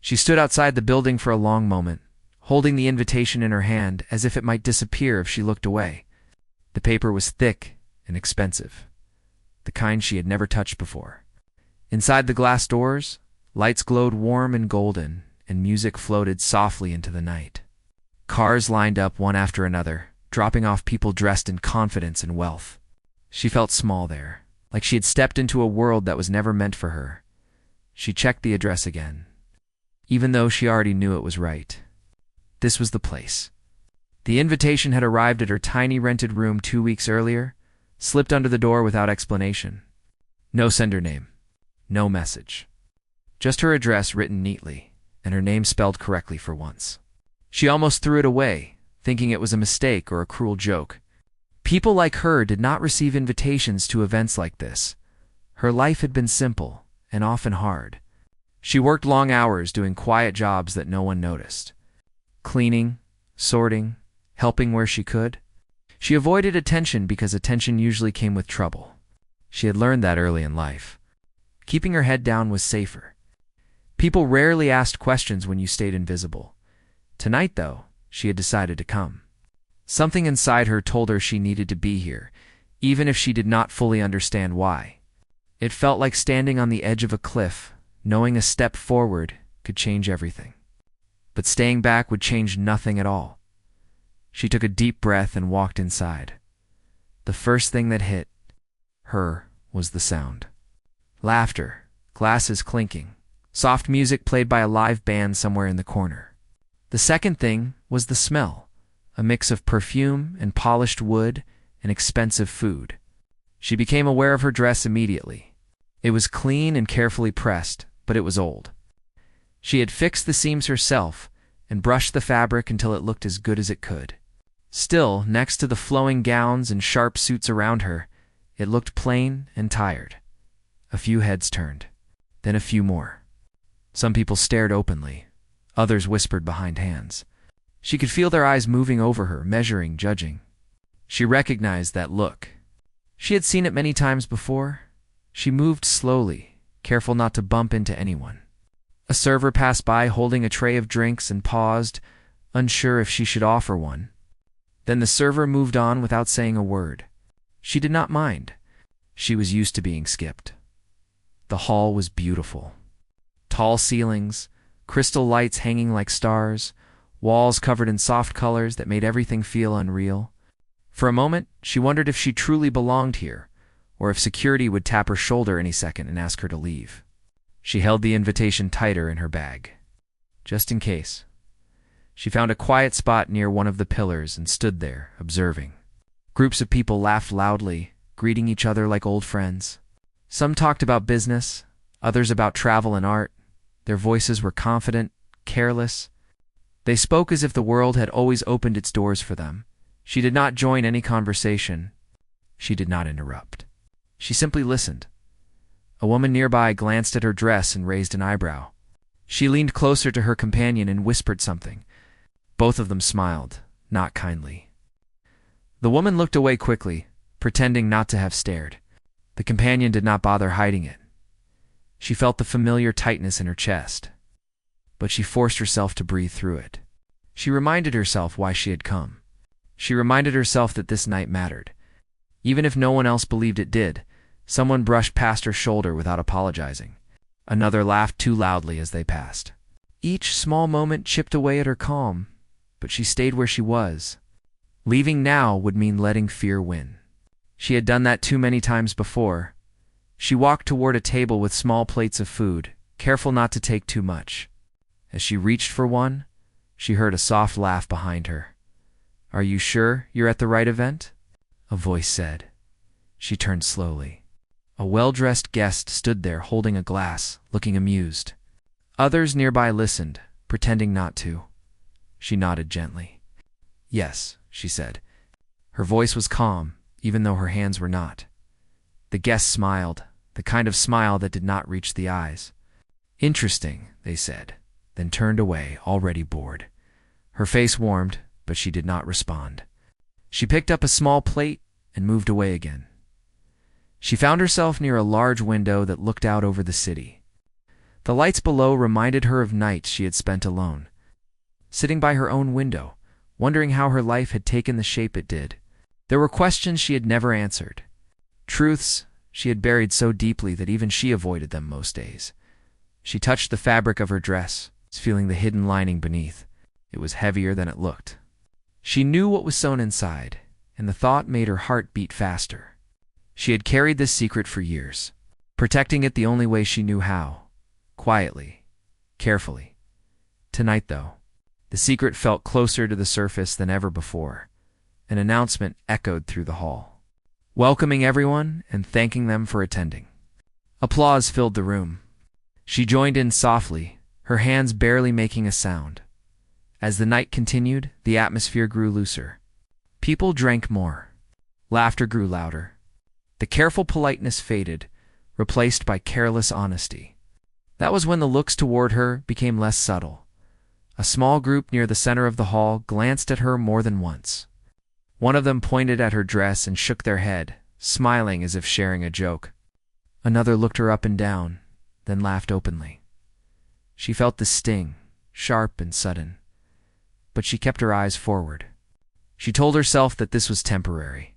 She stood outside the building for a long moment, holding the invitation in her hand as if it might disappear if she looked away. The paper was thick and expensive, the kind she had never touched before. Inside the glass doors, lights glowed warm and golden, and music floated softly into the night. Cars lined up one after another, dropping off people dressed in confidence and wealth. She felt small there, like she had stepped into a world that was never meant for her. She checked the address again, even though she already knew it was right. This was the place. The invitation had arrived at her tiny rented room 2 weeks earlier, slipped under the door without explanation. No sender name, no message. Just her address written neatly, and her name spelled correctly for once. She almost threw it away, thinking it was a mistake or a cruel joke. People like her did not receive invitations to events like this. Her life had been simple and often hard. She worked long hours doing quiet jobs that no one noticed. Cleaning, sorting, helping where she could. She avoided attention because attention usually came with trouble. She had learned that early in life. Keeping her head down was safer. People rarely asked questions when you stayed invisible. Tonight, though, she had decided to come. Something inside her told her she needed to be here, even if she did not fully understand why. It felt like standing on the edge of a cliff, knowing a step forward could change everything. But staying back would change nothing at all. She took a deep breath and walked inside. The first thing that hit her was the sound. Laughter, glasses clinking, soft music played by a live band somewhere in the corner. The second thing was the smell, a mix of perfume and polished wood and expensive food. She became aware of her dress immediately. It was clean and carefully pressed, but it was old. She had fixed the seams herself and brushed the fabric until it looked as good as it could. Still, next to the flowing gowns and sharp suits around her, it looked plain and tired. A few heads turned, then a few more. Some people stared openly. Others whispered behind hands. She could feel their eyes moving over her, measuring, judging. She recognized that look. She had seen it many times before. She moved slowly, careful not to bump into anyone. A server passed by holding a tray of drinks and paused, unsure if she should offer one. Then the server moved on without saying a word. She did not mind. She was used to being skipped. The hall was beautiful. Tall ceilings, crystal lights hanging like stars, walls covered in soft colors that made everything feel unreal. For a moment, she wondered if she truly belonged here, or if security would tap her shoulder any second and ask her to leave. She held the invitation tighter in her bag, just in case. She found a quiet spot near one of the pillars and stood there, observing. Groups of people laughed loudly, greeting each other like old friends. Some talked about business, others about travel and art. Their voices were confident, careless. They spoke as if the world had always opened its doors for them. She did not join any conversation. She did not interrupt. She simply listened. A woman nearby glanced at her dress and raised an eyebrow. She leaned closer to her companion and whispered something. Both of them smiled, not kindly. The woman looked away quickly, pretending not to have stared. The companion did not bother hiding it. She felt the familiar tightness in her chest, but she forced herself to breathe through it. She reminded herself why she had come. She reminded herself that this night mattered. Even if no one else believed it did, someone brushed past her shoulder without apologizing. Another laughed too loudly as they passed. Each small moment chipped away at her calm, but she stayed where she was. Leaving now would mean letting fear win. She had done that too many times before. She walked toward a table with small plates of food, careful not to take too much. As she reached for one, she heard a soft laugh behind her. "Are you sure you're at the right event?" a voice said. She turned slowly. A well-dressed guest stood there holding a glass, looking amused. Others nearby listened, pretending not to. She nodded gently. "Yes," she said. Her voice was calm, even though her hands were not. The guest smiled, the kind of smile that did not reach the eyes. "Interesting," they said, then turned away, already bored. Her face warmed, but she did not respond. She picked up a small plate and moved away again. She found herself near a large window that looked out over the city. The lights below reminded her of nights she had spent alone, sitting by her own window, wondering how her life had taken the shape it did. There were questions she had never answered, truths she had buried so deeply that even she avoided them most days. She touched the fabric of her dress, feeling the hidden lining beneath. It was heavier than it looked. She knew what was sewn inside, and the thought made her heart beat faster. She had carried this secret for years, protecting it the only way she knew how, quietly, carefully. Tonight, though, the secret felt closer to the surface than ever before. An announcement echoed through the hall, welcoming everyone and thanking them for attending. Applause filled the room. She joined in softly, her hands barely making a sound. As the night continued, the atmosphere grew looser. People drank more. Laughter grew louder. The careful politeness faded, replaced by careless honesty. That was when the looks toward her became less subtle. A small group near the center of the hall glanced at her more than once. One of them pointed at her dress and shook their head, smiling as if sharing a joke. Another looked her up and down, then laughed openly. She felt the sting, sharp and sudden, but she kept her eyes forward. She told herself that this was temporary,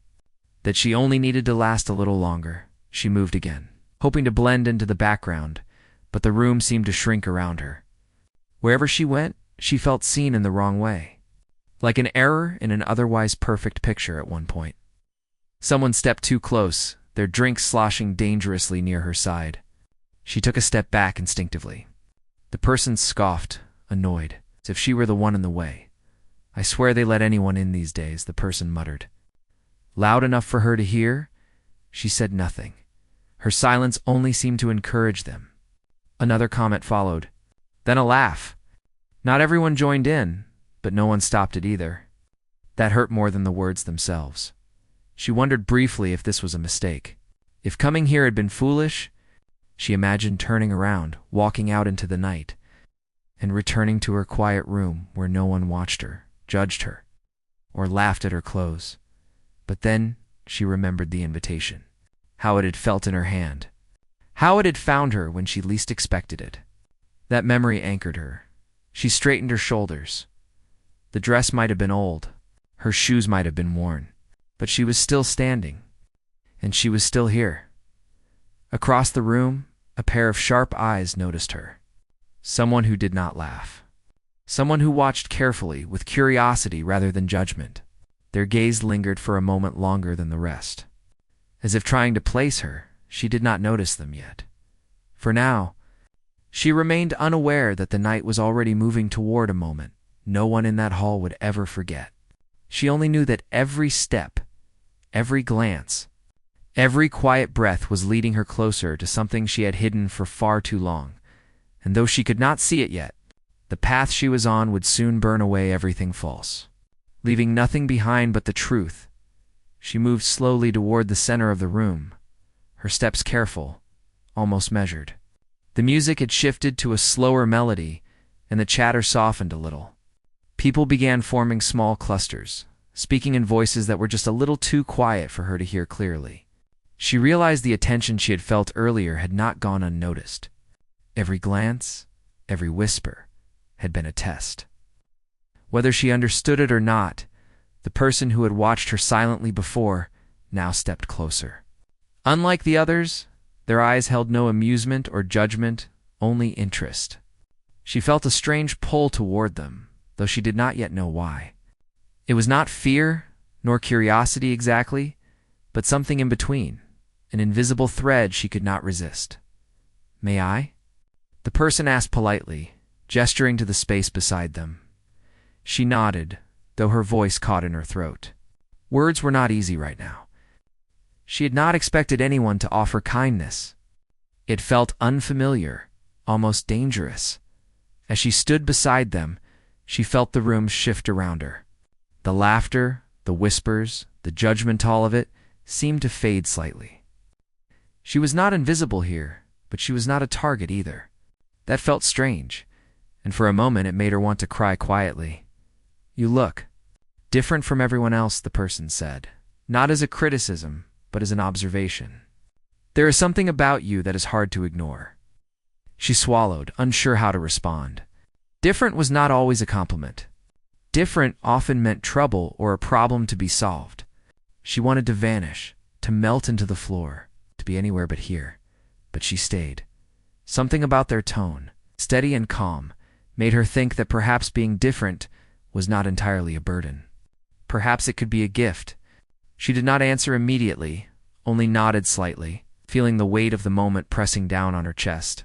that she only needed to last a little longer. She moved again, hoping to blend into the background, but the room seemed to shrink around her. Wherever she went, she felt seen in the wrong way, like an error in an otherwise perfect picture at one point. Someone stepped too close, their drink sloshing dangerously near her side. She took a step back instinctively. The person scoffed, annoyed, as if she were the one in the way. "I swear they let anyone in these days," the person muttered. Loud enough for her to hear, she said nothing. Her silence only seemed to encourage them. Another comment followed, then a laugh. Not everyone joined in, but no one stopped it either. That hurt more than the words themselves. She wondered briefly if this was a mistake. If coming here had been foolish, she imagined turning around, walking out into the night, and returning to her quiet room where no one watched her, judged her, or laughed at her clothes. But then she remembered the invitation, how it had felt in her hand, how it had found her when she least expected it. That memory anchored her. She straightened her shoulders. The dress might have been old, her shoes might have been worn, but she was still standing, and she was still here. Across the room, a pair of sharp eyes noticed her. Someone who did not laugh. Someone who watched carefully, with curiosity rather than judgment. Their gaze lingered for a moment longer than the rest. As if trying to place her, she did not notice them yet. For now, she remained unaware that the night was already moving toward a moment no one in that hall would ever forget. She only knew that every step, every glance, every quiet breath was leading her closer to something she had hidden for far too long. And though she could not see it yet, the path she was on would soon burn away everything false, leaving nothing behind but the truth. She moved slowly toward the center of the room, her steps careful, almost measured. The music had shifted to a slower melody, and the chatter softened a little. People began forming small clusters, speaking in voices that were just a little too quiet for her to hear clearly. She realized the attention she had felt earlier had not gone unnoticed. Every glance, every whisper, had been a test. Whether she understood it or not, the person who had watched her silently before now stepped closer. Unlike the others, their eyes held no amusement or judgment, only interest. She felt a strange pull toward them, though she did not yet know why. It was not fear, nor curiosity exactly, but something in between, an invisible thread she could not resist. "May I?" The person asked politely, gesturing to the space beside them. She nodded, though her voice caught in her throat. Words were not easy right now. She had not expected anyone to offer kindness. It felt unfamiliar, almost dangerous. As she stood beside them, she felt the room shift around her. The laughter, the whispers, the judgment, all of it seemed to fade slightly. She was not invisible here, but she was not a target either. That felt strange, and for a moment it made her want to cry quietly. "You look different from everyone else," the person said, not as a criticism, but as an observation. "There is something about you that is hard to ignore." She swallowed, unsure how to respond. Different was not always a compliment. Different often meant trouble or a problem to be solved. She wanted to vanish, to melt into the floor, to be anywhere but here. But she stayed. Something about their tone, steady and calm, made her think that perhaps being different was not entirely a burden. Perhaps it could be a gift. She did not answer immediately, only nodded slightly, feeling the weight of the moment pressing down on her chest.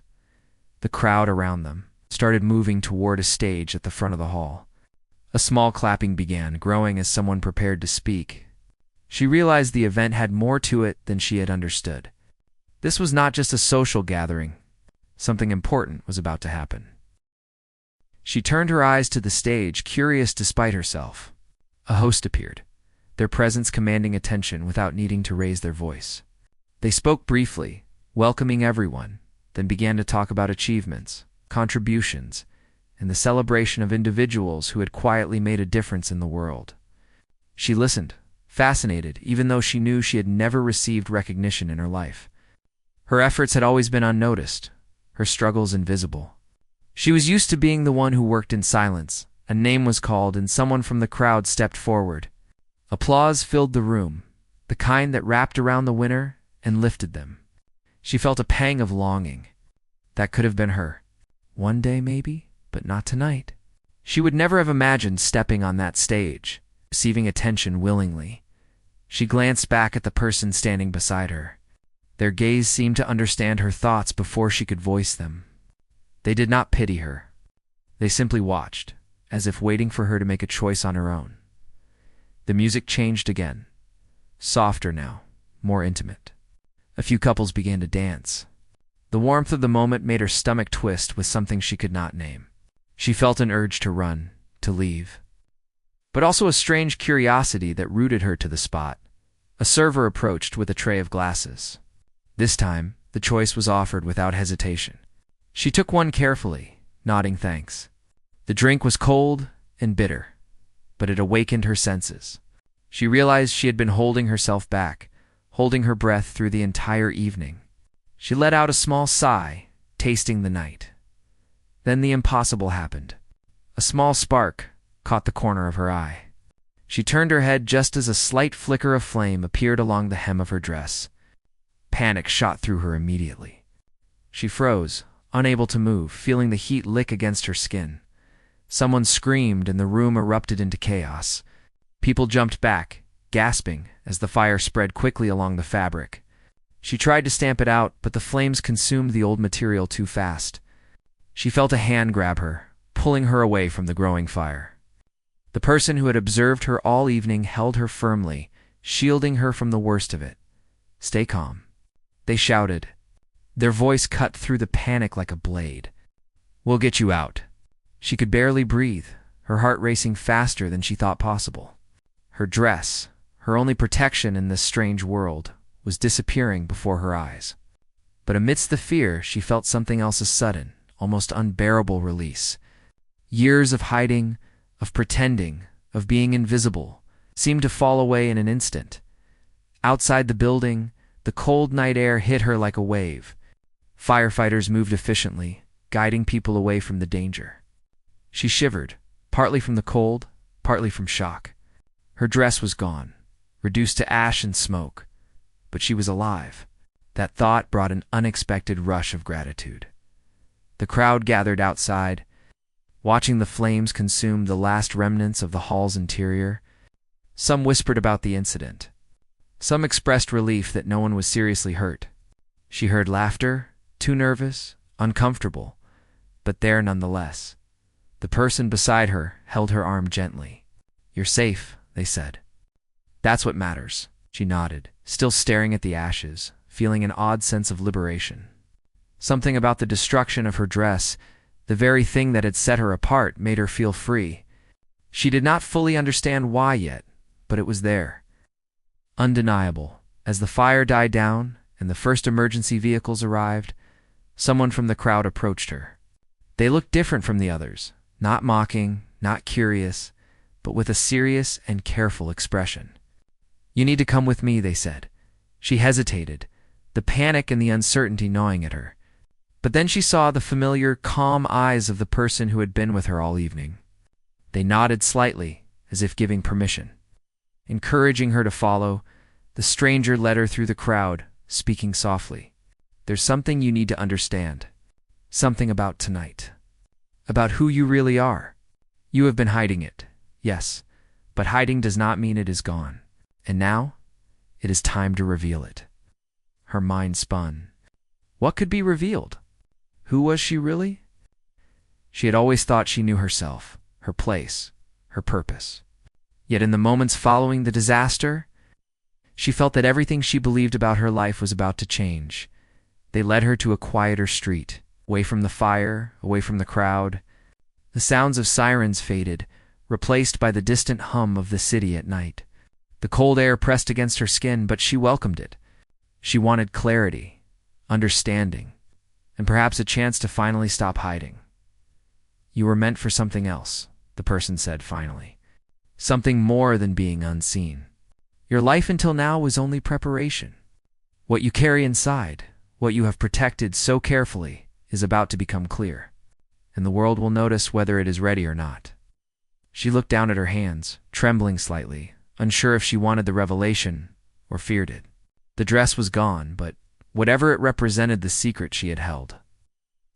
The crowd around them started moving toward a stage at the front of the hall. A small clapping began, growing as someone prepared to speak. She realized the event had more to it than she had understood. This was not just a social gathering. Something important was about to happen. She turned her eyes to the stage, curious despite herself. A host appeared, their presence commanding attention without needing to raise their voice. They spoke briefly, welcoming everyone, then began to talk about achievements, contributions, and the celebration of individuals who had quietly made a difference in the world. She listened, fascinated, even though she knew she had never received recognition in her life. Her efforts had always been unnoticed, her struggles invisible. She was used to being the one who worked in silence. A name was called, and someone from the crowd stepped forward. Applause filled the room, the kind that wrapped around the winner and lifted them. She felt a pang of longing. That could have been her. One day, maybe, but not tonight. She would never have imagined stepping on that stage, receiving attention willingly. She glanced back at the person standing beside her. Their gaze seemed to understand her thoughts before she could voice them. They did not pity her. They simply watched, as if waiting for her to make a choice on her own. The music changed again. Softer now, more intimate. A few couples began to dance. The warmth of the moment made her stomach twist with something she could not name. She felt an urge to run, to leave. But also a strange curiosity that rooted her to the spot. A server approached with a tray of glasses. This time, the choice was offered without hesitation. She took one carefully, nodding thanks. The drink was cold and bitter, but it awakened her senses. She realized she had been holding herself back, holding her breath through the entire evening. She let out a small sigh, tasting the night. Then the impossible happened. A small spark caught the corner of her eye. She turned her head just as a slight flicker of flame appeared along the hem of her dress. Panic shot through her immediately. She froze, unable to move, feeling the heat lick against her skin. Someone screamed and the room erupted into chaos. People jumped back, gasping, as the fire spread quickly along the fabric. She tried to stamp it out, but the flames consumed the old material too fast. She felt a hand grab her, pulling her away from the growing fire. The person who had observed her all evening held her firmly, shielding her from the worst of it. "Stay calm," they shouted. Their voice cut through the panic like a blade. "We'll get you out." She could barely breathe, her heart racing faster than she thought possible. Her dress, her only protection in this strange world, was disappearing before her eyes. But amidst the fear, she felt something else's sudden, almost unbearable release. Years of hiding, of pretending, of being invisible, seemed to fall away in an instant. Outside the building, the cold night air hit her like a wave. Firefighters moved efficiently, guiding people away from the danger. She shivered, partly from the cold, partly from shock. Her dress was gone, reduced to ash and smoke, but she was alive. That thought brought an unexpected rush of gratitude. The crowd gathered outside, watching the flames consume the last remnants of the hall's interior. Some whispered about the incident. Some expressed relief that no one was seriously hurt. She heard laughter, too nervous, uncomfortable, but there nonetheless. The person beside her held her arm gently. "You're safe," they said. "That's what matters." She nodded, still staring at the ashes, feeling an odd sense of liberation. Something about the destruction of her dress, the very thing that had set her apart, made her feel free. She did not fully understand why yet, but it was there. Undeniable. As the fire died down and the first emergency vehicles arrived, someone from the crowd approached her. They looked different from the others, not mocking, not curious, but with a serious and careful expression. "You need to come with me," they said. She hesitated, the panic and the uncertainty gnawing at her. But then she saw the familiar, calm eyes of the person who had been with her all evening. They nodded slightly, as if giving permission. Encouraging her to follow, the stranger led her through the crowd, speaking softly. "There's something you need to understand. Something about tonight. About who you really are. You have been hiding it, yes, but hiding does not mean it is gone. And now, it is time to reveal it." Her mind spun. What could be revealed? Who was she really? She had always thought she knew herself, her place, her purpose. Yet in the moments following the disaster, she felt that everything she believed about her life was about to change. They led her to a quieter street, away from the fire, away from the crowd. The sounds of sirens faded, replaced by the distant hum of the city at night. The cold air pressed against her skin, but she welcomed it. She wanted clarity, understanding, and perhaps a chance to finally stop hiding. "You were meant for something else," the person said finally. "Something more than being unseen. Your life until now was only preparation. What you carry inside, what you have protected so carefully, is about to become clear, and the world will notice whether it is ready or not." She looked down at her hands, trembling slightly, unsure if she wanted the revelation or feared it. The dress was gone, but whatever it represented, the secret she had held.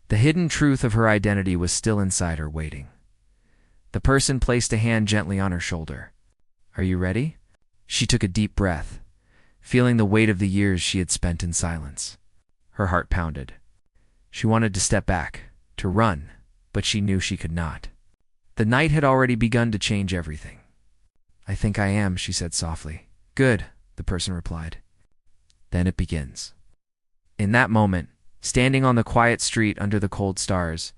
The hidden truth of her identity was still inside her, waiting. The person placed a hand gently on her shoulder. "Are you ready?" She took a deep breath, feeling the weight of the years she had spent in silence. Her heart pounded. She wanted to step back, to run, but she knew she could not. The night had already begun to change everything. "I think I am," she said softly. "Good," the person replied. "Then it begins." In that moment, standing on the quiet street under the cold stars,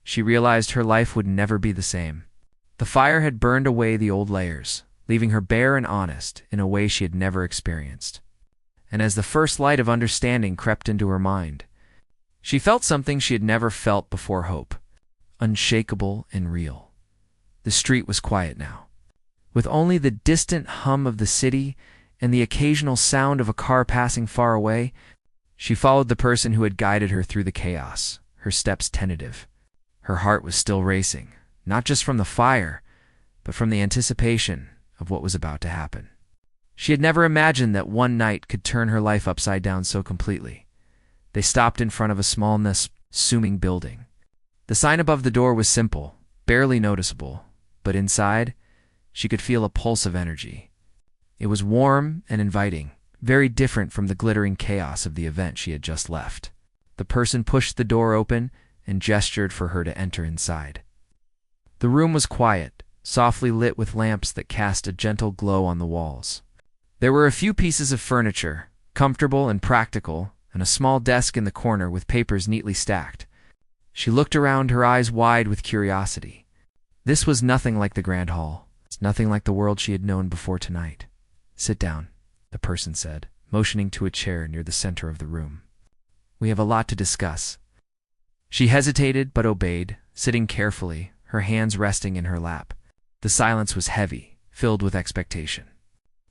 she realized her life would never be the same. The fire had burned away the old layers, leaving her bare and honest in a way she had never experienced. And as the first light of understanding crept into her mind, she felt something she had never felt before: hope, unshakable and real. The street was quiet now, with only the distant hum of the city and the occasional sound of a car passing far away. She followed the person who had guided her through the chaos, her steps tentative. Her heart was still racing, not just from the fire, but from the anticipation of what was about to happen. She had never imagined that one night could turn her life upside down so completely. They stopped in front of a small, unassuming building. The sign above the door was simple, barely noticeable, but inside, she could feel a pulse of energy. It was warm and inviting, very different from the glittering chaos of the event she had just left. The person pushed the door open and gestured for her to enter inside. The room was quiet, softly lit with lamps that cast a gentle glow on the walls. There were a few pieces of furniture, comfortable and practical, and a small desk in the corner with papers neatly stacked. She looked around, her eyes wide with curiosity. This was nothing like the grand hall. It's nothing like the world she had known before tonight. "Sit down," the person said, motioning to a chair near the center of the room. "We have a lot to discuss." She hesitated but obeyed, sitting carefully, her hands resting in her lap. The silence was heavy, filled with expectation.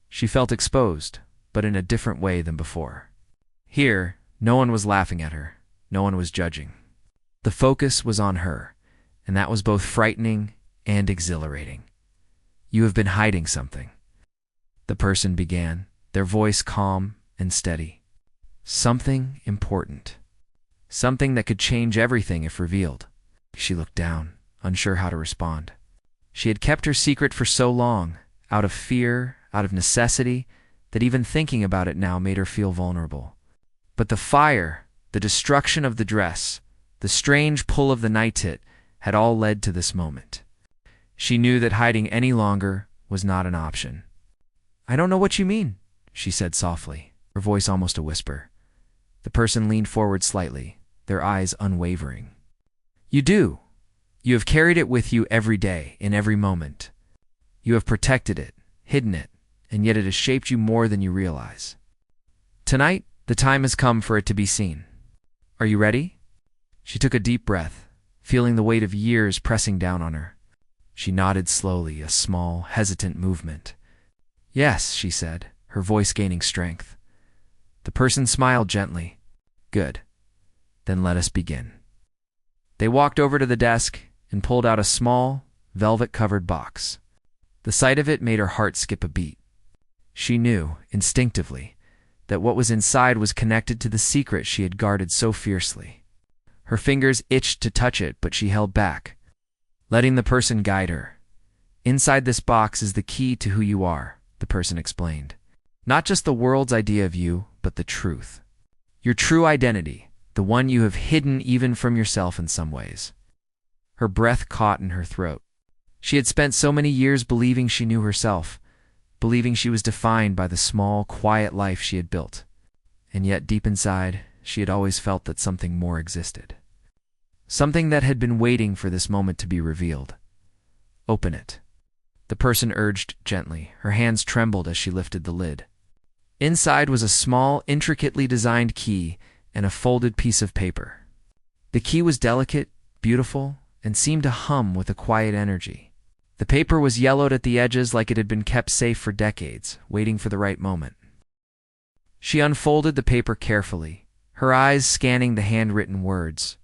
She felt exposed, but in a different way than before. Here, no one was laughing at her, no one was judging. The focus was on her, and that was both frightening and exhilarating. "You have been hiding something," the person began, their voice calm and steady. "Something important. Something that could change everything if revealed." She looked down, unsure how to respond. She had kept her secret for so long, out of fear, out of necessity, that even thinking about it now made her feel vulnerable. But the fire, the destruction of the dress, the strange pull of the night tit had all led to this moment. She knew that hiding any longer was not an option. "I don't know what you mean," she said softly, her voice almost a whisper. The person leaned forward slightly, their eyes unwavering. "You do. You have carried it with you every day, in every moment. You have protected it, hidden it, and yet it has shaped you more than you realize. Tonight, the time has come for it to be seen. Are you ready?" She took a deep breath, feeling the weight of years pressing down on her. She nodded slowly, a small, hesitant movement. "Yes," she said, her voice gaining strength. The person smiled gently. "Good. Then let us begin. They walked over to the desk and pulled out a small, velvet-covered box. The sight of it made her heart skip a beat. She knew, instinctively, that what was inside was connected to the secret she had guarded so fiercely. Her fingers itched to touch it, but she held back, letting the person guide her. Inside this box is the key to who you are, the person explained. Not just the world's idea of you, but the truth. Your true identity, the one you have hidden even from yourself in some ways. Her breath caught in her throat. She had spent so many years believing she knew herself, believing she was defined by the small, quiet life she had built. And yet, deep inside, she had always felt that something more existed. Something that had been waiting for this moment to be revealed. Open it. The person urged gently. Her hands trembled as she lifted the lid. Inside was a small, intricately designed key and a folded piece of paper. The key was delicate, beautiful, and seemed to hum with a quiet energy. The paper was yellowed at the edges like it had been kept safe for decades, waiting for the right moment. She unfolded the paper carefully, her eyes scanning the handwritten words.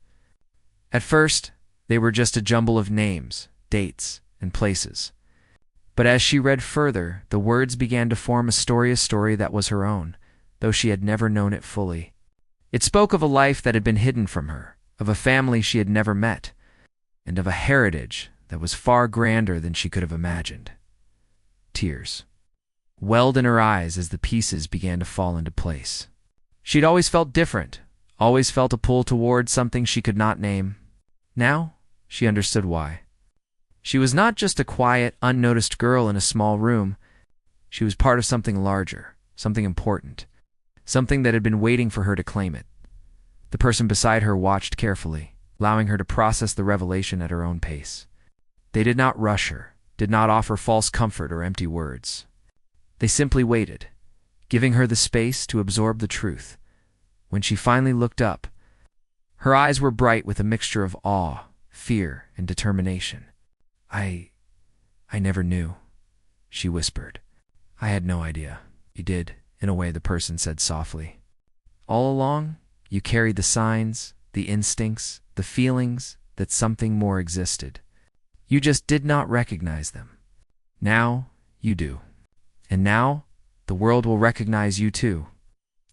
At first, they were just a jumble of names, dates, and places. But as she read further, the words began to form a story that was her own, though she had never known it fully. It spoke of a life that had been hidden from her, of a family she had never met, and of a heritage that was far grander than she could have imagined. Tears welled in her eyes as the pieces began to fall into place. She'd always felt different, always felt a pull toward something she could not name. Now, she understood why. She was not just a quiet, unnoticed girl in a small room. She was part of something larger, something important, something that had been waiting for her to claim it. The person beside her watched carefully, allowing her to process the revelation at her own pace. They did not rush her, did not offer false comfort or empty words. They simply waited, giving her the space to absorb the truth. When she finally looked up, her eyes were bright with a mixture of awe, fear, and determination. I never knew, she whispered. I had no idea. You did, in a way, the person said softly. All along, you carried the signs, the instincts, the feelings that something more existed. You just did not recognize them. Now, you do. And now, the world will recognize you too.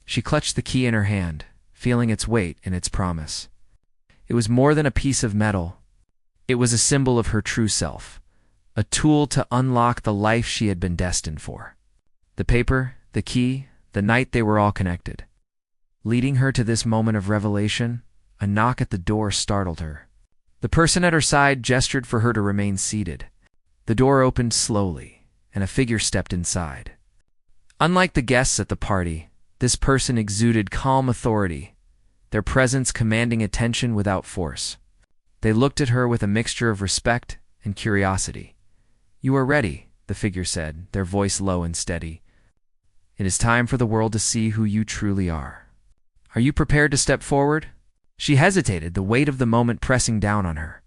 She clutched the key in her hand, feeling its weight and its promise. It was more than a piece of metal. It was a symbol of her true self, a tool to unlock the life she had been destined for. The paper, the key, the night they were all connected. Leading her to this moment of revelation, a knock at the door startled her. The person at her side gestured for her to remain seated. The door opened slowly, and a figure stepped inside. Unlike the guests at the party, this person exuded calm authority, their presence commanding attention without force. They looked at her with a mixture of respect and curiosity. You are ready, the figure said, their voice low and steady. It is time for the world to see who you truly are. Are you prepared to step forward? She hesitated, the weight of the moment pressing down on her.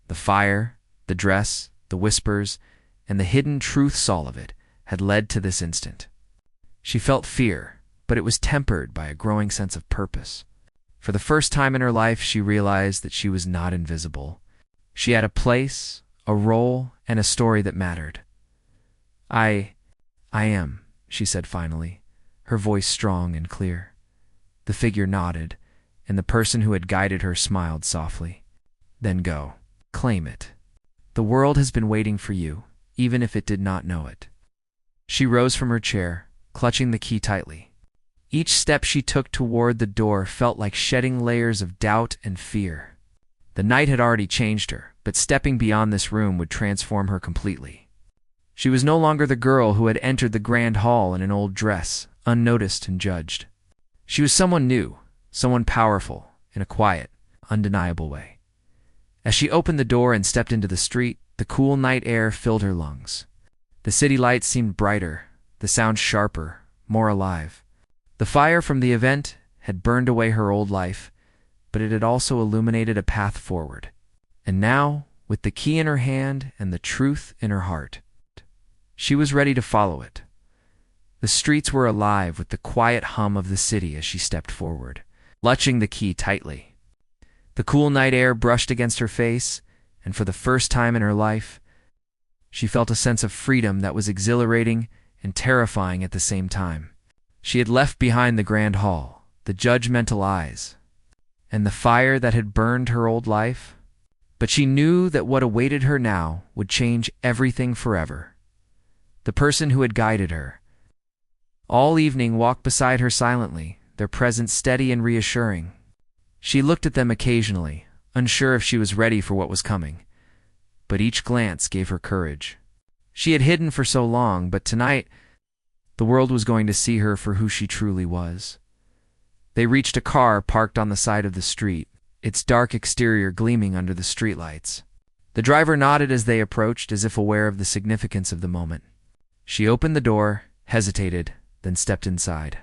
The fire, the dress, the whispers, and the hidden truths, all of it, had led to this instant. She felt fear, but it was tempered by a growing sense of purpose. For the first time in her life, she realized that she was not invisible. She had a place, a role, and a story that mattered. I am, she said finally, her voice strong and clear. The figure nodded, and the person who had guided her smiled softly. Then go. Claim it. The world has been waiting for you, even if it did not know it. She rose from her chair, clutching the key tightly. Each step she took toward the door felt like shedding layers of doubt and fear. The night had already changed her, but stepping beyond this room would transform her completely. She was no longer the girl who had entered the grand hall in an old dress, unnoticed and judged. She was someone new, someone powerful, in a quiet, undeniable way. As she opened the door and stepped into the street, the cool night air filled her lungs. The city lights seemed brighter, the sound sharper, more alive. The fire from the event had burned away her old life, but it had also illuminated a path forward. And now, with the key in her hand and the truth in her heart, she was ready to follow it. The streets were alive with the quiet hum of the city as she stepped forward, clutching the key tightly. The cool night air brushed against her face, and for the first time in her life, she felt a sense of freedom that was exhilarating and terrifying at the same time. She had left behind the grand hall, the judgmental eyes, and the fire that had burned her old life, but she knew that what awaited her now would change everything forever. The person who had guided her all evening walked beside her silently, their presence steady and reassuring. She looked at them occasionally, unsure if she was ready for what was coming, but each glance gave her courage. She had hidden for so long, but tonight the world was going to see her for who she truly was. They reached a car parked on the side of the street, its dark exterior gleaming under the streetlights. The driver nodded as they approached, as if aware of the significance of the moment. She opened the door, hesitated, then stepped inside.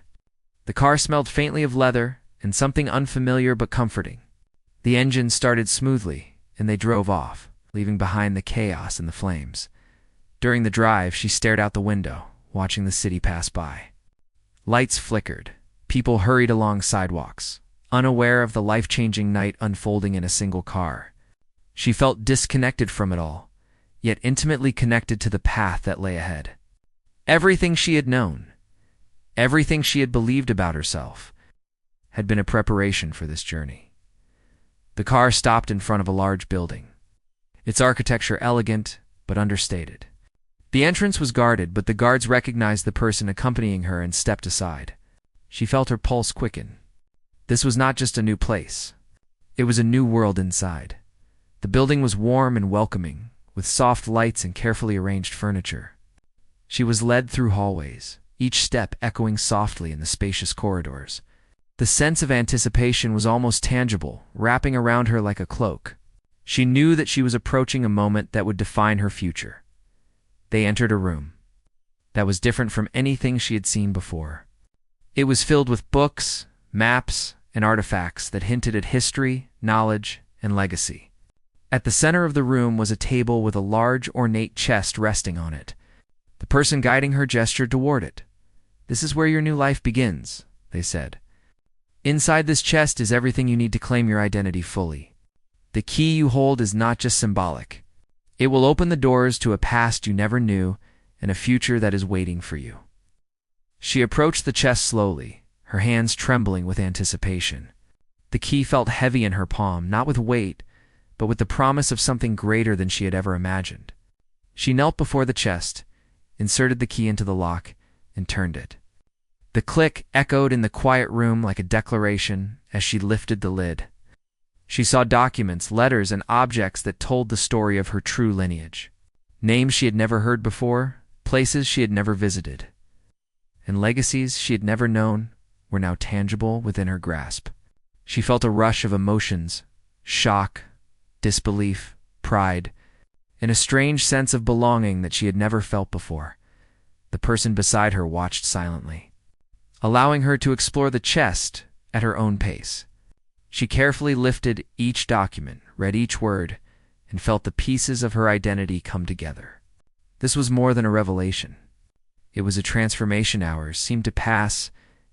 The car smelled faintly of leather and something unfamiliar but comforting. The engine started smoothly, and they drove off, leaving behind the chaos and the flames. During the drive, she stared out the window, watching the city pass by. Lights flickered. People hurried along sidewalks, unaware of the life-changing night unfolding in a single car. She felt disconnected from it all, yet intimately connected to the path that lay ahead. Everything she had known, everything she had believed about herself, had been a preparation for this journey. The car stopped in front of a large building, its architecture elegant but understated. The entrance was guarded, but the guards recognized the person accompanying her and stepped aside. She felt her pulse quicken. This was not just a new place. It was a new world inside. The building was warm and welcoming, with soft lights and carefully arranged furniture. She was led through hallways, each step echoing softly in the spacious corridors. The sense of anticipation was almost tangible, wrapping around her like a cloak. She knew that she was approaching a moment that would define her future. They entered a room that was different from anything she had seen before. It was filled with books, maps, and artifacts that hinted at history, knowledge, and legacy. At the center of the room was a table with a large, ornate chest resting on it. The person guiding her gestured toward it. "This is where your new life begins," they said. "Inside this chest is everything you need to claim your identity fully. The key you hold is not just symbolic. It will open the doors to a past you never knew and a future that is waiting for you." She approached the chest slowly, her hands trembling with anticipation. The key felt heavy in her palm, not with weight, but with the promise of something greater than she had ever imagined. She knelt before the chest, inserted the key into the lock, and turned it. The click echoed in the quiet room like a declaration as she lifted the lid. She saw documents, letters, and objects that told the story of her true lineage. Names she had never heard before, places she had never visited, and legacies she had never known were now tangible within her grasp. She felt a rush of emotions: shock, disbelief, pride, and a strange sense of belonging that she had never felt before. The person beside her watched silently, allowing her to explore the chest at her own pace. She carefully lifted each document, read each word, and felt the pieces of her identity come together. This was more than a revelation. It was a transformation. Hours seemed to pass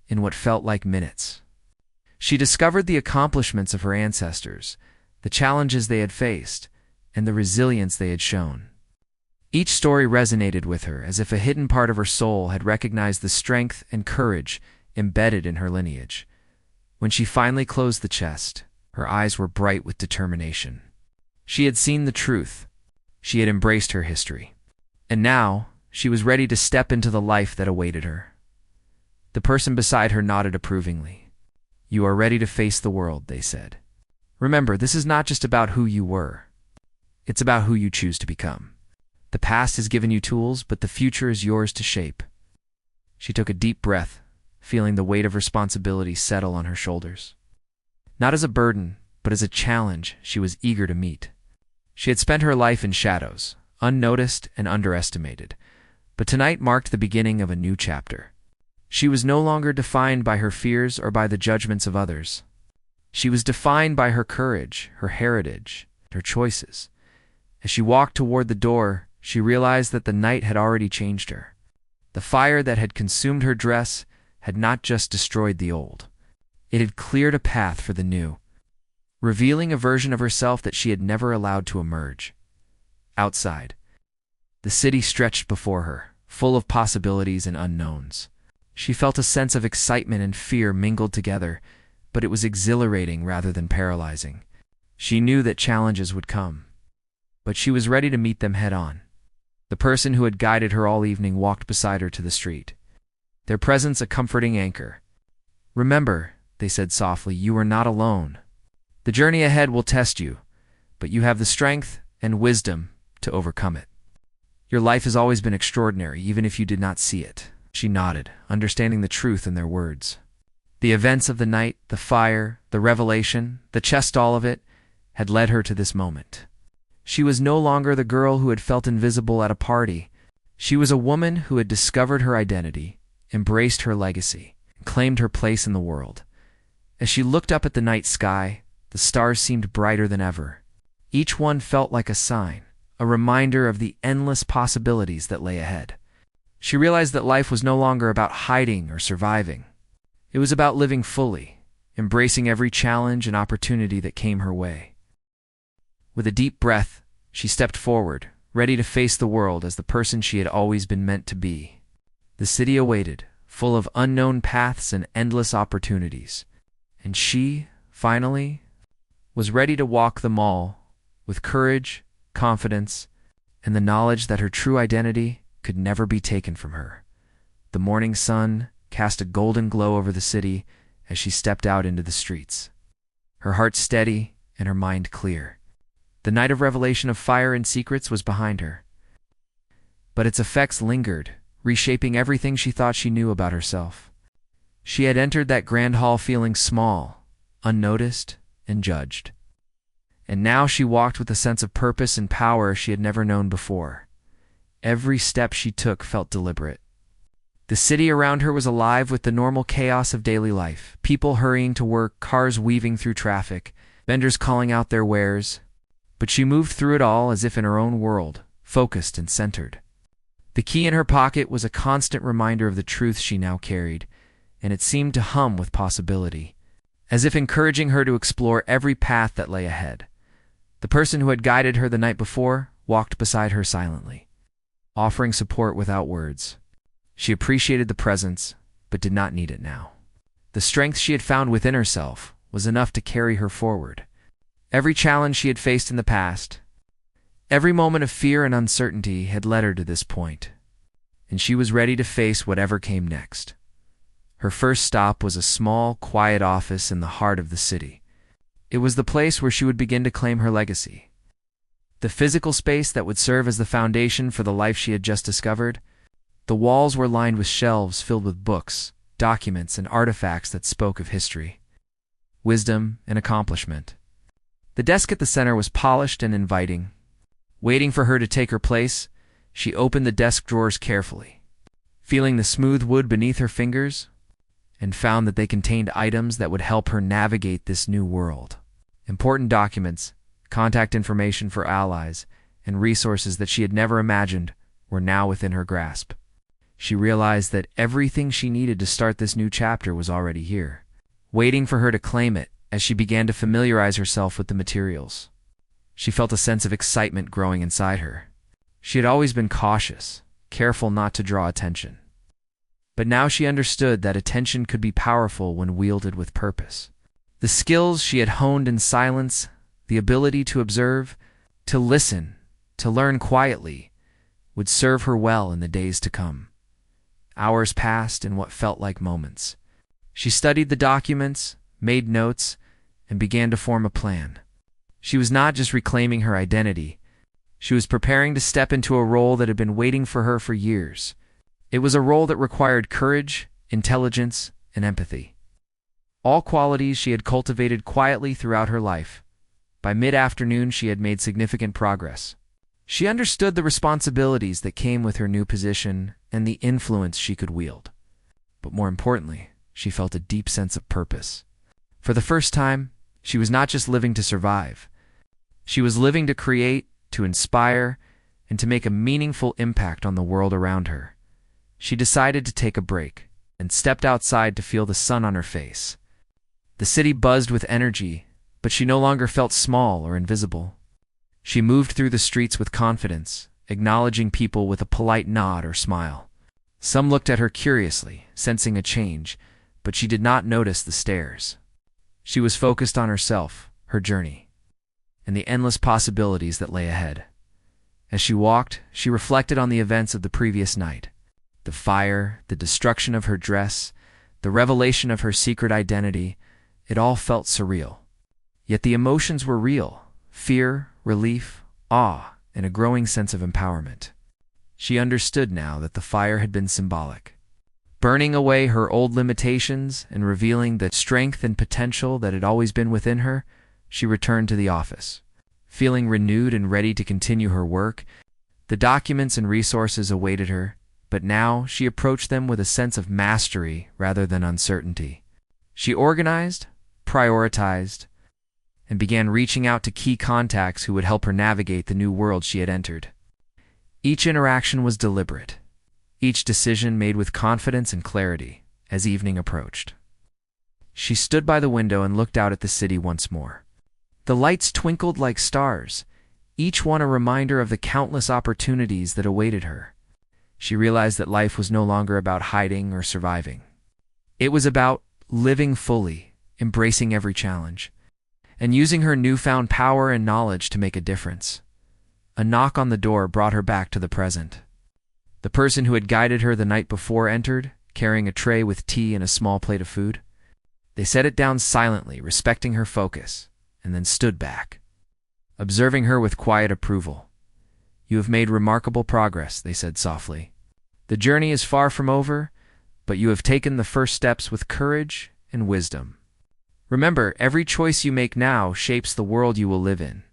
in what felt like minutes. She discovered the accomplishments of her ancestors, the challenges they had faced, and the resilience they had shown. Each story resonated with her, as if a hidden part of her soul had recognized the strength and courage embedded in her lineage. When she finally closed the chest, her eyes were bright with determination. She had seen the truth. She had embraced her history. And now, she was ready to step into the life that awaited her. The person beside her nodded approvingly. "You are ready to face the world," they said. "Remember, this is not just about who you were. It's about who you choose to become. The past has given you tools, but the future is yours to shape." She took a deep breath, feeling the weight of responsibility settle on her shoulders. Not as a burden, but as a challenge she was eager to meet. She had spent her life in shadows, unnoticed and underestimated, but tonight marked the beginning of a new chapter. She was no longer defined by her fears or by the judgments of others. She was defined by her courage, her heritage, her choices. As she walked toward the door, she realized that the night had already changed her. The fire that had consumed her dress had not just destroyed the old. It had cleared a path for the new. revealing a version of herself that she had never allowed to emerge. Outside, the city stretched before her, full of possibilities and unknowns. She felt a sense of excitement and fear mingled together, but it was exhilarating rather than paralyzing. She knew that challenges would come, but she was ready to meet them head-on. The person who had guided her all evening walked beside her to the street, their presence a comforting anchor. "Remember," they said softly, "you are not alone. The journey ahead will test you, but you have the strength and wisdom to overcome it. Your life has always been extraordinary, even if you did not see it." She nodded, understanding the truth in their words. The events of the night, the fire, the revelation, the chest, all of it, had led her to this moment. She was no longer the girl who had felt invisible at a party. She was a woman who had discovered her identity, embraced her legacy, and claimed her place in the world. As she looked up at the night sky, the stars seemed brighter than ever. Each one felt like a sign, a reminder of the endless possibilities that lay ahead. She realized that life was no longer about hiding or surviving. It was about living fully, embracing every challenge and opportunity that came her way. With a deep breath, she stepped forward, ready to face the world as the person she had always been meant to be. The city awaited, full of unknown paths and endless opportunities. And she, finally, was ready to walk them all, with courage, confidence, and the knowledge that her true identity could never be taken from her. The morning sun cast a golden glow over the city as she stepped out into the streets, her heart steady and her mind clear. The night of revelation of fire and secrets was behind her, but its effects lingered, reshaping everything she thought she knew about herself. She had entered that grand hall feeling small, unnoticed, and judged. And now she walked with a sense of purpose and power she had never known before. Every step she took felt deliberate. The city around her was alive with the normal chaos of daily life. People hurrying to work, cars weaving through traffic, vendors calling out their wares. But she moved through it all as if in her own world, focused and centered. The key in her pocket was a constant reminder of the truth she now carried, and it seemed to hum with possibility, as if encouraging her to explore every path that lay ahead. The person who had guided her the night before walked beside her silently, offering support without words. She appreciated the presence, but did not need it now. The strength she had found within herself was enough to carry her forward. Every challenge she had faced in the past, every moment of fear and uncertainty had led her to this point, and she was ready to face whatever came next. Her first stop was a small, quiet office in the heart of the city. It was the place where she would begin to claim her legacy. The physical space that would serve as the foundation for the life she had just discovered. The walls were lined with shelves filled with books, documents, and artifacts that spoke of history, wisdom, and accomplishment. The desk at the center was polished and inviting. Waiting for her to take her place, she opened the desk drawers carefully, feeling the smooth wood beneath her fingers, and found that they contained items that would help her navigate this new world. Important documents, contact information for allies, and resources that she had never imagined were now within her grasp. She realized that everything she needed to start this new chapter was already here, waiting for her to claim it as she began to familiarize herself with the materials. She felt a sense of excitement growing inside her. She had always been cautious, careful not to draw attention. But now she understood that attention could be powerful when wielded with purpose. The skills she had honed in silence, the ability to observe, to listen, to learn quietly, would serve her well in the days to come. Hours passed in what felt like moments. She studied the documents, made notes, and began to form a plan. She was not just reclaiming her identity. She was preparing to step into a role that had been waiting for her for years. It was a role that required courage, intelligence, and empathy. All qualities she had cultivated quietly throughout her life. By mid-afternoon, she had made significant progress. She understood the responsibilities that came with her new position and the influence she could wield. But more importantly, she felt a deep sense of purpose. For the first time, she was not just living to survive. She was living to create, to inspire, and to make a meaningful impact on the world around her. She decided to take a break and stepped outside to feel the sun on her face. The city buzzed with energy, but she no longer felt small or invisible. She moved through the streets with confidence, acknowledging people with a polite nod or smile. Some looked at her curiously, sensing a change, but she did not notice the stares. She was focused on herself, her journey, and the endless possibilities that lay ahead. As she walked, she reflected on the events of the previous night. The fire, the destruction of her dress, the revelation of her secret identity, it all felt surreal. Yet the emotions were real: fear, relief, awe, and a growing sense of empowerment. She understood now that the fire had been symbolic, burning away her old limitations and revealing the strength and potential that had always been within her. She returned to the office, feeling renewed and ready to continue her work. The documents and resources awaited her, but now she approached them with a sense of mastery rather than uncertainty. She organized, prioritized, and began reaching out to key contacts who would help her navigate the new world she had entered. Each interaction was deliberate, each decision made with confidence and clarity. As evening approached, she stood by the window and looked out at the city once more. The lights twinkled like stars, each one a reminder of the countless opportunities that awaited her. She realized that life was no longer about hiding or surviving. It was about living fully, embracing every challenge, and using her newfound power and knowledge to make a difference. A knock on the door brought her back to the present. The person who had guided her the night before entered, carrying a tray with tea and a small plate of food. They set it down silently, respecting her focus, and then stood back, observing her with quiet approval. "You have made remarkable progress," they said softly. "The journey is far from over, but you have taken the first steps with courage and wisdom. Remember, every choice you make now shapes the world you will live in."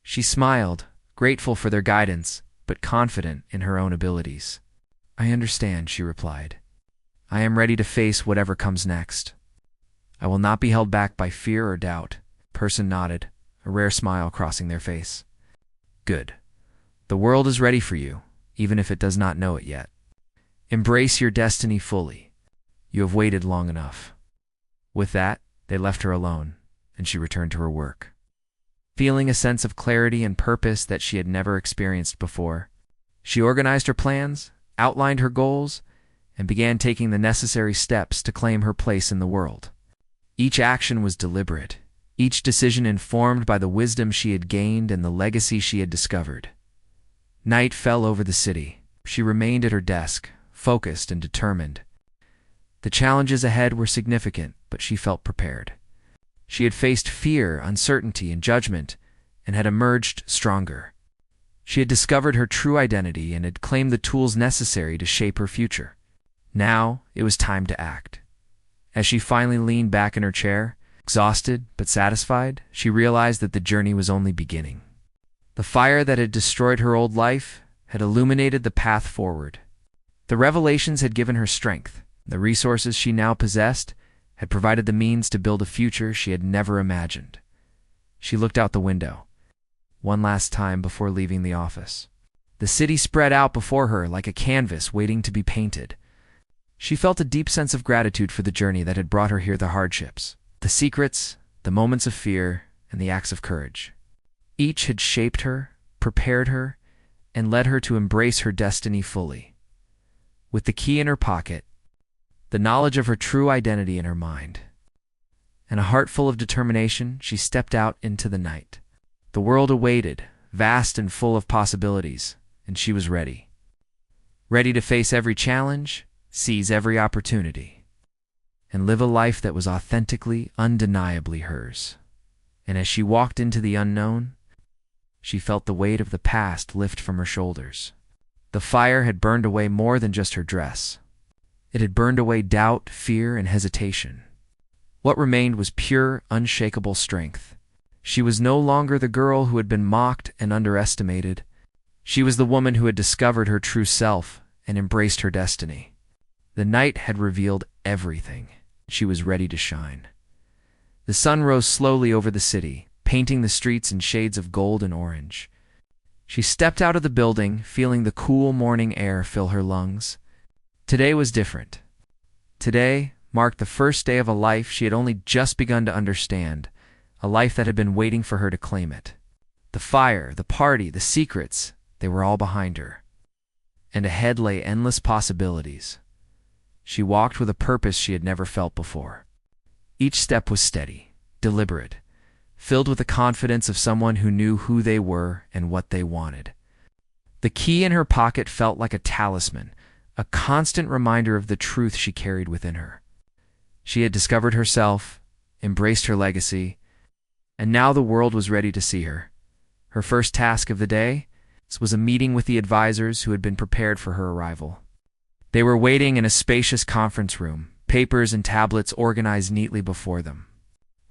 She smiled, grateful for their guidance, but confident in her own abilities. "I understand," she replied. "I am ready to face whatever comes next. I will not be held back by fear or doubt." The person nodded, a rare smile crossing their face. "Good. The world is ready for you, even if it does not know it yet. Embrace your destiny fully. You have waited long enough." With that, they left her alone, and she returned to her work, feeling a sense of clarity and purpose that she had never experienced before. She organized her plans, outlined her goals, and began taking the necessary steps to claim her place in the world. Each action was deliberate, each decision informed by the wisdom she had gained and the legacy she had discovered. Night fell over the city. She remained at her desk, focused and determined. The challenges ahead were significant, but she felt prepared. She had faced fear, uncertainty, and judgment, and had emerged stronger. She had discovered her true identity and had claimed the tools necessary to shape her future. Now it was time to act. As she finally leaned back in her chair, exhausted but satisfied, she realized that the journey was only beginning. The fire that had destroyed her old life had illuminated the path forward. The revelations had given her strength. The resources she now possessed had provided the means to build a future she had never imagined. She looked out the window, one last time before leaving the office. The city spread out before her like a canvas waiting to be painted. She felt a deep sense of gratitude for the journey that had brought her here, the hardships, the secrets, the moments of fear, and the acts of courage. Each had shaped her, prepared her, and led her to embrace her destiny fully. With the key in her pocket, the knowledge of her true identity in her mind, and a heart full of determination, she stepped out into the night. The world awaited, vast and full of possibilities, and she was ready. Ready to face every challenge, seize every opportunity, and live a life that was authentically, undeniably hers. And as she walked into the unknown, she felt the weight of the past lift from her shoulders. The fire had burned away more than just her dress. It had burned away doubt, fear, and hesitation. What remained was pure, unshakable strength. She was no longer the girl who had been mocked and underestimated. She was the woman who had discovered her true self and embraced her destiny. The night had revealed everything. She was ready to shine. The sun rose slowly over the city, painting the streets in shades of gold and orange. She stepped out of the building, feeling the cool morning air fill her lungs. Today was different. Today marked the first day of a life she had only just begun to understand, a life that had been waiting for her to claim it. The fire, the party, the secrets, they were all behind her. And ahead lay endless possibilities. She walked with a purpose she had never felt before. Each step was steady, deliberate, filled with the confidence of someone who knew who they were and what they wanted. The key in her pocket felt like a talisman, a constant reminder of the truth she carried within her. She had discovered herself, embraced her legacy, and now the world was ready to see her. Her first task of the day was a meeting with the advisors who had been prepared for her arrival. They were waiting in a spacious conference room, papers and tablets organized neatly before them.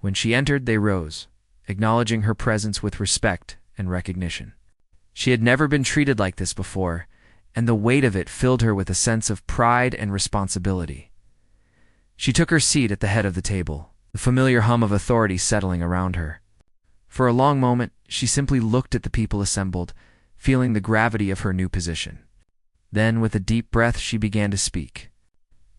When she entered, they rose, acknowledging her presence with respect and recognition. She had never been treated like this before, and the weight of it filled her with a sense of pride and responsibility. She took her seat at the head of the table, the familiar hum of authority settling around her. For a long moment, she simply looked at the people assembled, feeling the gravity of her new position. Then, with a deep breath, she began to speak.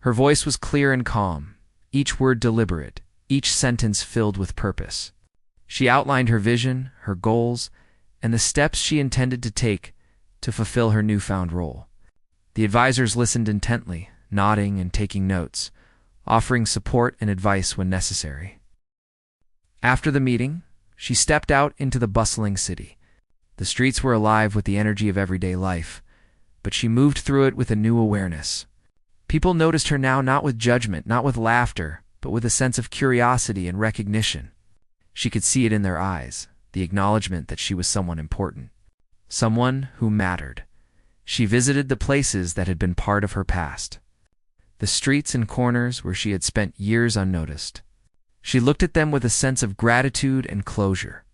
Her voice was clear and calm, each word deliberate, each sentence filled with purpose. She outlined her vision, her goals, and the steps she intended to take to fulfill her newfound role. The advisors listened intently, nodding and taking notes, offering support and advice when necessary. After the meeting, she stepped out into the bustling city. The streets were alive with the energy of everyday life, but she moved through it with a new awareness. People noticed her now not with judgment, not with laughter, but with a sense of curiosity and recognition. She could see it in their eyes, the acknowledgement that she was someone important, someone who mattered. She visited the places that had been part of her past, the streets and corners where she had spent years unnoticed. She looked at them with a sense of gratitude and closure.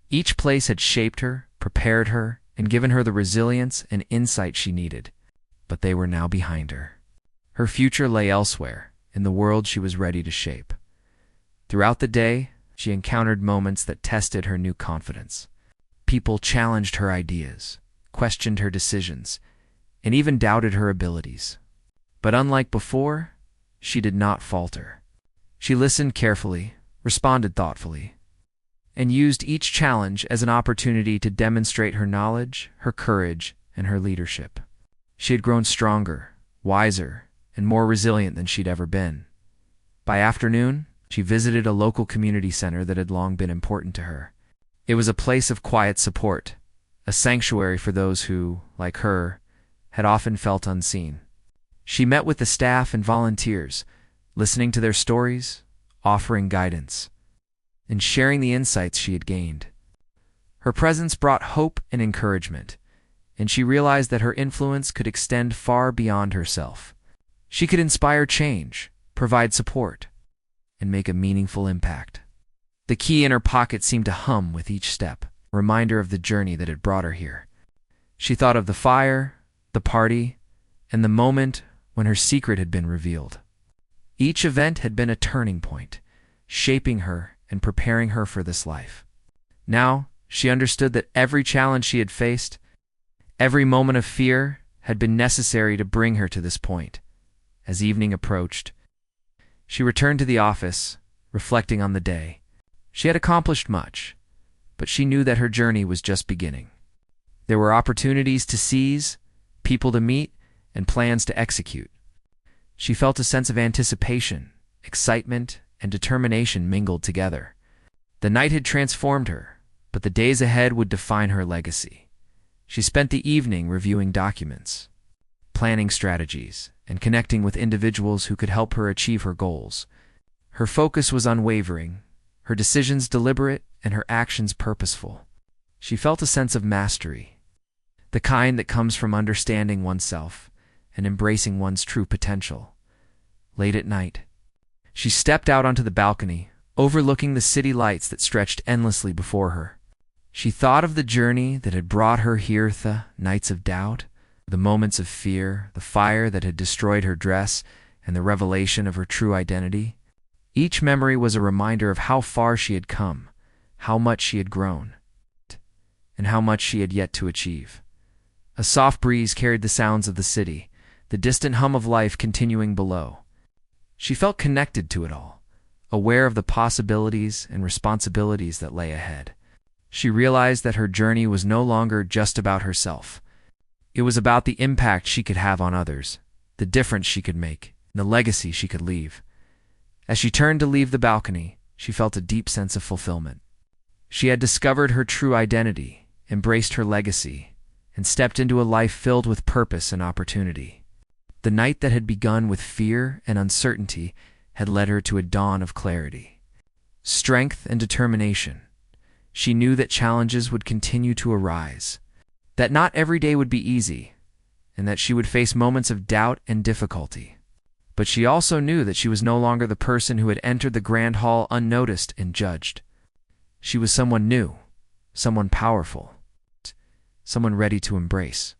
Each place had shaped her, prepared her, and given her the resilience and insight she needed, but they were now behind her. Her future lay elsewhere, in the world she was ready to shape. Throughout the day, she encountered moments that tested her new confidence. People challenged her ideas, questioned her decisions, and even doubted her abilities. But unlike before, she did not falter. She listened carefully, responded thoughtfully, and used each challenge as an opportunity to demonstrate her knowledge, her courage, and her leadership. She had grown stronger, wiser, and more resilient than she'd ever been. By afternoon, she visited a local community center that had long been important to her. It was a place of quiet support, a sanctuary for those who, like her, had often felt unseen. She met with the staff and volunteers, listening to their stories, offering guidance, and sharing the insights she had gained. Her presence brought hope and encouragement, and she realized that her influence could extend far beyond herself. She could inspire change, provide support, and make a meaningful impact. The key in her pocket seemed to hum with each step, a reminder of the journey that had brought her here. She thought of the fire, the party, and the moment when her secret had been revealed. Each event had been a turning point, shaping her and preparing her for this life. Now, she understood that every challenge she had faced, every moment of fear, had been necessary to bring her to this point. As evening approached, she returned to the office, reflecting on the day. She had accomplished much, but she knew that her journey was just beginning. There were opportunities to seize, people to meet, and plans to execute. She felt a sense of anticipation, excitement, and determination mingled together. The night had transformed her, but the days ahead would define her legacy. She spent the evening reviewing documents, planning strategies, and connecting with individuals who could help her achieve her goals. Her focus was unwavering, her decisions deliberate, and her actions purposeful. She felt a sense of mastery, the kind that comes from understanding oneself and embracing one's true potential. Late at night, she stepped out onto the balcony, overlooking the city lights that stretched endlessly before her. She thought of the journey that had brought her here, the nights of doubt, the moments of fear, the fire that had destroyed her dress, and the revelation of her true identity. Each memory was a reminder of how far she had come, how much she had grown, and how much she had yet to achieve. A soft breeze carried the sounds of the city, the distant hum of life continuing below. She felt connected to it all, aware of the possibilities and responsibilities that lay ahead. She realized that her journey was no longer just about herself. It was about the impact she could have on others, the difference she could make, and the legacy she could leave. As she turned to leave the balcony, she felt a deep sense of fulfillment. She had discovered her true identity, embraced her legacy, and stepped into a life filled with purpose and opportunity. The night that had begun with fear and uncertainty had led her to a dawn of clarity. Strength and determination. She knew that challenges would continue to arise, that not every day would be easy, and that she would face moments of doubt and difficulty. But she also knew that she was no longer the person who had entered the grand hall unnoticed and judged. She was someone new, someone powerful, someone ready to embrace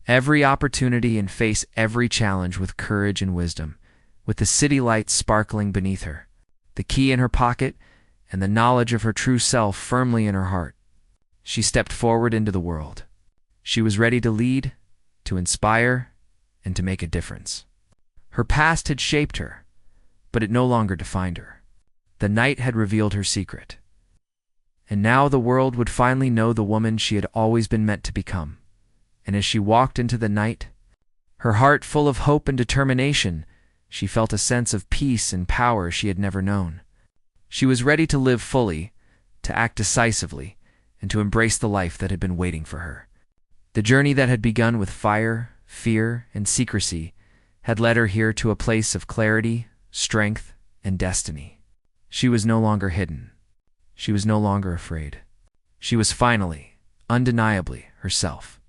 every opportunity and face every challenge with courage and wisdom, with the city lights sparkling beneath her, the key in her pocket, and the knowledge of her true self firmly in her heart. She stepped forward into the world. She was ready to lead, to inspire, and to make a difference. Her past had shaped her, but it no longer defined her. The night had revealed her secret. And now the world would finally know the woman she had always been meant to become. And as she walked into the night, her heart full of hope and determination, she felt a sense of peace and power she had never known. She was ready to live fully, to act decisively, and to embrace the life that had been waiting for her. The journey that had begun with fire, fear, and secrecy had led her here to a place of clarity, strength, and destiny. She was no longer hidden. She was no longer afraid. She was finally, undeniably, herself.